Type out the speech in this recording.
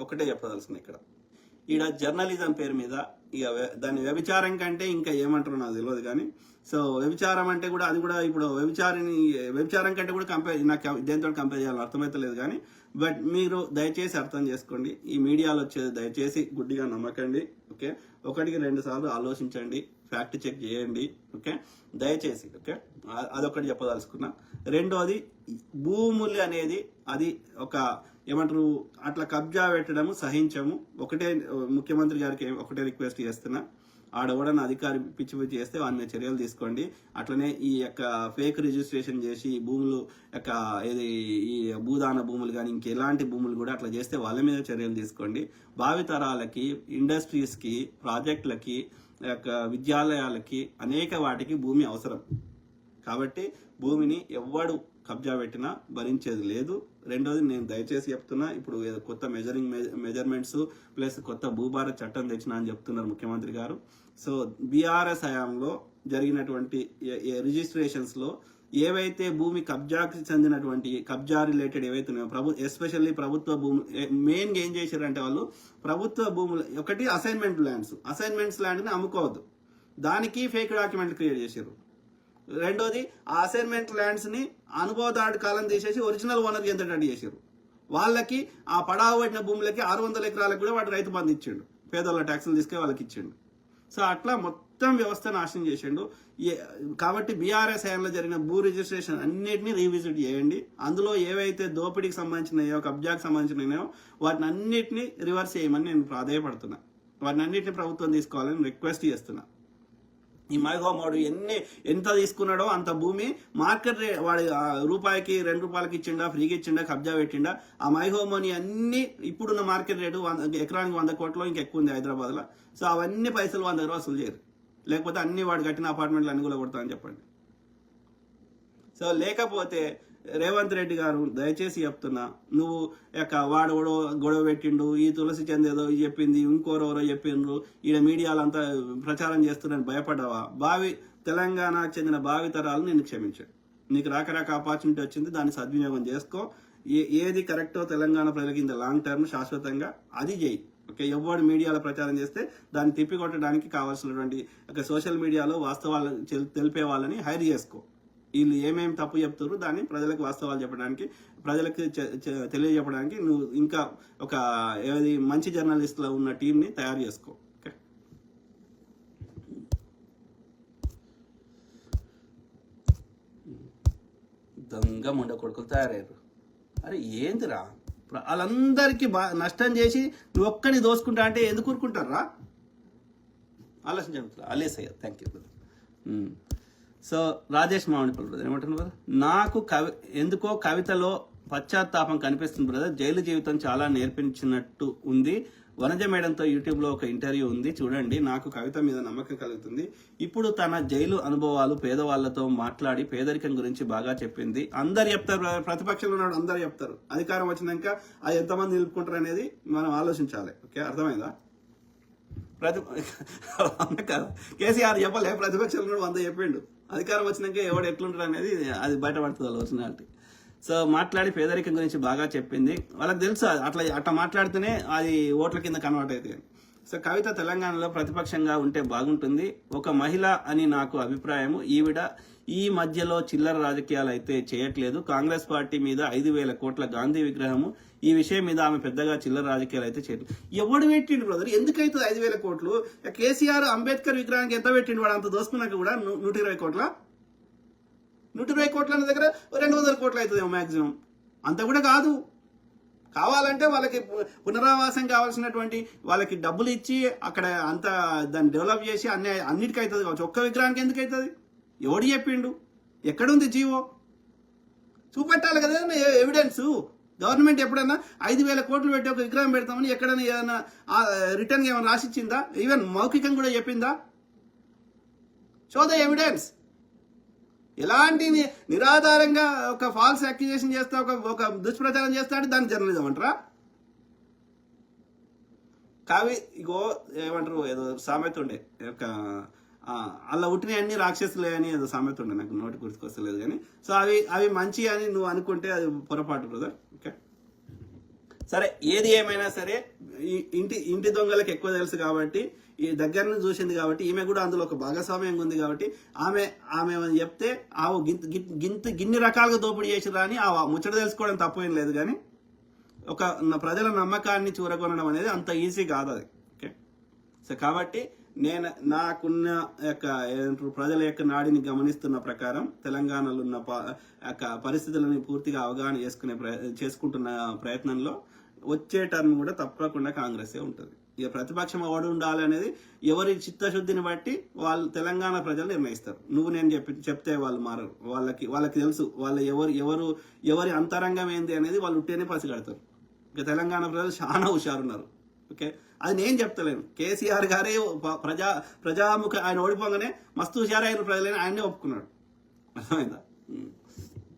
ఒకటే చెప్పదలుచుకున్నా ఇక్కడ ఈడ జర్నలిజం పేరు మీద ఇక దాన్ని వ్యభిచారం కంటే ఇంకా ఏమంటారో నాకు తెలియదు కానీ సో వ్యభిచారం అంటే కూడా అది కూడా ఇప్పుడు వ్యభిచారం కంటే కూడా నాకు దేంతో కంపేర్ చేయాలని అర్థమైతలేదు కానీ బట్ మీరు దయచేసి అర్థం చేసుకోండి. ఈ మీడియాలో వచ్చేది దయచేసి గుడ్డిగా నమ్మకండి. ఓకే, 1-2 సార్లు ఆలోచించండి, ఫ్యాక్ట్ చెక్ చేయండి. ఓకే, దయచేసి. ఓకే, అదొకటి చెప్పదలుచుకున్నా. రెండోది, భూములు అనేది అది ఒక ఏమంటారు అట్లా కబ్జా పెట్టడము సహించము. ఒకటే ముఖ్యమంత్రి గారికి ఒకటే రిక్వెస్ట్ చేస్తున్నా, ఆడవడన అధికారి పిచ్చి చేస్తే వారి మీద చర్యలు తీసుకోండి. అట్లనే ఈ యొక్క ఫేక్ రిజిస్ట్రేషన్ చేసి భూములు యొక్క ఈ భూదాన భూములు కానీ ఇంకెలాంటి భూములు కూడా అట్లా చేస్తే వాళ్ళ మీద చర్యలు తీసుకోండి. భావితరాలకి, ఇండస్ట్రీస్కి, ప్రాజెక్టులకి, విద్యాలయాలకి అనేక వాటికి భూమి అవసరం. కాబట్టి భూమిని ఎవ్వడు కబ్జా పెట్టినా భరించేది లేదు. రెండోది, నేను దయచేసి చెప్తున్నా, ఇప్పుడు కొత్త మెజర్మెంట్స్ ప్లస్ కొత్త భూభారత్ చట్టం తెచ్చినా అని చెప్తున్నారు ముఖ్యమంత్రి గారు. సో బీఆర్ఎస్ హయాంలో జరిగినటువంటి రిజిస్ట్రేషన్స్ లో ఏవైతే భూమి కబ్జాకి చెందినటువంటి కబ్జా రిలేటెడ్ ఏవైతే ఉన్నాయో ఎస్పెషల్లీ ప్రభుత్వ భూములు మెయిన్గా ఏం చేశారంటే వాళ్ళు ప్రభుత్వ భూములు ఒకటి అసైన్మెంట్స్ ల్యాండ్ని అమ్ముకోవద్దు, దానికి ఫేక్ డాక్యుమెంట్లు క్రియేట్ చేశారు. రెండోది, ఆ అసైన్మెంట్ ల్యాండ్స్ ని అనుభవదారుడి కాలం తీసేసి ఒరిజినల్ ఓనర్కి ఎంతటట్టు చేశారు. వాళ్ళకి ఆ పడావు పట్టిన భూములకి 600 ఎకరాలకు కూడా వాడు రైతు బంధు ఇచ్చిండు, పేదోళ్ళ ట్యాక్సులు తీసుకొని వాళ్ళకి ఇచ్చిండు. సో అట్లా మొత్తం వ్యవస్థ నాశనం చేసిండు. కాబట్టి బీఆర్ఎస్ హయాంలో జరిగిన భూ రిజిస్ట్రేషన్ అన్నిటినీ రీవిజిట్ చేయండి. అందులో ఏవైతే దోపిడీకి సంబంధించినాయో, కబ్జాకి సంబంధించినాయో వాటిని అన్నిటినీ రివర్స్ చేయమని నేను ప్రాధాయపడుతున్నా. వాటిని అన్నిటిని ప్రభుత్వం తీసుకోవాలని రిక్వెస్ట్ చేస్తున్నా. ఈ మైహోమోడు ఎంత తీసుకున్నాడో అంత భూమి మార్కెట్ రేట్ వాడి రూపాయికి 2 రూపాయలకి ఇచ్చిండా, ఫ్రీగా ఇచ్చిండా, కబ్జా పెట్టిండా. ఆ మైహోమోని అన్ని ఇప్పుడున్న మార్కెట్ రేటు ఎకరానికి 100 కోట్లు ఇంకెక్కువ ఉంది హైదరాబాద్లో. సో అవన్నీ పైసలు 100 దగ్గర వసూలు చేయరు, లేకపోతే అన్ని వాడు కట్టిన అపార్ట్మెంట్లు అన్ని కూడా కొడతామని చెప్పండి. సో లేకపోతే రేవంత్ రెడ్డి గారు దయచేసి చెప్తున్నా, నువ్వు వాడు గొడవ పెట్టిండు, ఈ తులసి చంద్ ఏదో చెప్పింది, ఇంకోరెవరో చెప్పిండ్రు, ఈడ మీడియాలంతా ప్రచారం చేస్తున్నారని భయపడ్డావా? తెలంగాణకు చెందిన భావితరాలు నిన్ను క్షమించాడు. నీకు రాకరాక ఆపర్చునిటీ వచ్చింది, దాన్ని సద్వినియోగం చేసుకో. ఏది కరెక్టో తెలంగాణ ప్రజలకి ఇంత లాంగ్ టర్మ్ శాశ్వతంగా అది చేయి. ఓకే, ఎవరు మీడియాలో ప్రచారం చేస్తే దాన్ని తిప్పికొట్టడానికి కావాల్సినటువంటి సోషల్ మీడియాలో వాస్తవాలు తెలిపే వాళ్ళని హైర్ చేసుకో. వీళ్ళు ఏమేమి తప్పు చెప్తారు దాన్ని ప్రజలకు వాస్తవాలు చెప్పడానికి, ప్రజలకు తెలియజెప్పడానికి నువ్వు ఇంకా ఒక మంచి జర్నలిస్ట్లో ఉన్న టీంని తయారు చేసుకో. ఓకే, దొంగ ముండ కొడుకులు తయారయ్యారు. అరే ఏందిరా, వాళ్ళందరికీ నష్టం చేసి నువ్వు ఒక్కని దోసుకుంటా అంటే ఎందుకు ఊరుకుంటారా? ఆలోచించండి. Alesayya, thank you. So Rajesh Mamidipalli brother ఏమంటున్నారు? నాకు ఎందుకో కవితలో పశ్చాత్తాపం కనిపిస్తుంది బ్రదర్. జైలు జీవితం చాలా నేర్పించినట్టు ఉంది. వనజ మేడంతో యూట్యూబ్లో ఒక ఇంటర్వ్యూ ఉంది, చూడండి. నాకు కవిత మీద నమ్మకం కలుగుతుంది. ఇప్పుడు తన జైలు అనుభవాలు పేదవాళ్లతో మాట్లాడి పేదరికం గురించి బాగా చెప్పింది. అందరు చెప్తారు, ప్రతిపక్షంలో ఉన్నాడు అందరు చెప్తారు. అధికారం వచ్చినాక అది ఎంతమంది నిలుపుకుంటారు అనేది మనం ఆలోచించాలి. ఓకే, అర్థమైందా? కేసీఆర్ చెప్పలే, ప్రతిపక్షంలో 100 చెప్పిండు. అధికారం వచ్చినాక ఎవడు ఎట్లుంటాడు అనేది అది బయటపడుతుంది ఒరిజినాలిటీ. సో మాట్లాడి పేదరికం గురించి బాగా చెప్పింది. వాళ్ళకి తెలుసు అట్లా మాట్లాడితేనే అది ఓట్ల కింద కన్వర్ట్ అవుతుంది. సో కవిత తెలంగాణలో ప్రతిపక్షంగా ఉంటే బాగుంటుంది, ఒక మహిళ అని నాకు అభిప్రాయము. ఈవిడ ఈ మధ్యలో చిల్లర రాజకీయాలు అయితే చేయట్లేదు. కాంగ్రెస్ పార్టీ మీద 5,000 కోట్ల గాంధీ విగ్రహము, ఈ విషయం మీద ఆమె పెద్దగా చిల్లర రాజకీయాలు అయితే చేయట్లేదు. ఎవడు పెట్టిండు బ్రదర్? ఎందుకైతుంది 5,000 కోట్లు? కేసీఆర్ అంబేద్కర్ విగ్రహానికి ఎంత పెట్టిండు? వాడు అంత దోసుకున్నాక కూడా 120 కోట్ల 120 కోట్ల దగ్గర 200 కోట్లు అవుతుంది మ్యాక్సిమం. అంత కూడా కాదు. కావాలంటే వాళ్ళకి పునరావాసం కావాల్సినటువంటి వాళ్ళకి డబ్బులు ఇచ్చి అక్కడ అంత దాన్ని డెవలప్ చేసి అన్నిటికీ అవుతుంది కావచ్చు. ఒక్క విగ్రహానికి ఎందుకు అవుతుంది? ఎవడు చెప్పిండు? ఎక్కడుంది జీవో? చూపెట్టాలి కదా ఎవిడెన్స్. గవర్నమెంట్ ఎప్పుడైనా 5,000 కోట్లు పెట్టి ఒక విగ్రహం పెడతామని ఎక్కడైనా ఏదైనా రిటర్న్ ఏమైనా రాసిచ్చిందా? ఈవెన్ మౌఖికం కూడా చెప్పిందా? Show the evidence. ఎలాంటి నిరాధారంగా ఒక ఫాల్స్ అక్యూజేషన్ చేస్తా, ఒక దుష్ప్రచారం చేస్తాడు, దాన్ని జర్నలిజం అంటారా? ఇగో ఏమంటారు, ఏదో సామెత ఉండే, అలా ఉట్టిన అన్ని రాక్షసులే అని ఏదో సామెత ఉండే, నాకు నోటి గుర్తుకొస్తలేదు కానీ. సో అవి మంచి అని నువ్వు అనుకుంటే అది పొరపాటు బ్రదర్. ఓకే, సరే ఏది ఏమైనా సరే ఇంటి దొంగలకు ఎక్కువ తెలుసు కాబట్టి ఈ దగ్గర నుంచి చూసింది కాబట్టి ఈమె కూడా అందులో ఒక భాగస్వామ్యంగా ఉంది కాబట్టి ఆమె చెప్తే గిన్ని రకాలుగా దోపిడీ చేసిరా అని ఆ ముచ్చట తెలుసుకోవడం తప్పేం లేదు. కానీ ఒక ప్రజల నమ్మకాన్ని చూరగొనడం అనేది అంత ఈజీ కాదు అది. ఓకే, సో కాబట్టి నేను నాకున్న ప్రజల యొక్క నాడిని గమనిస్తున్న ప్రకారం తెలంగాణలో ఉన్న పరిస్థితులని పూర్తిగా అవగాహన చేసుకుంటున్న ప్రయత్నంలో వచ్చే టర్మ్ కూడా తప్పకుండా కాంగ్రెసే ఉంటుంది. ఇక ప్రతిపక్షం ఎవడు ఉండాలి అనేది ఎవరి చిత్తశుద్ధిని బట్టి వాళ్ళు తెలంగాణ ప్రజలు నిర్ణయిస్తారు. నువ్వు నేను చెప్తే వాళ్ళు మారరు. వాళ్ళకి తెలుసు వాళ్ళు ఎవరి అంతరంగం ఏంది అనేది వాళ్ళు ఉట్టేనే పసిగడతారు. ఇక తెలంగాణ ప్రజలు చాలా హుషారున్నారు. ఓకే, అది నేను చెప్తలేను. కేసీఆర్ గారే ప్రజాముఖ ఆయన ఓడిపోగానే మస్తు హుషారైన ప్రజలని ఆయనే ఒప్పుకున్నాడు. అర్థమైందా?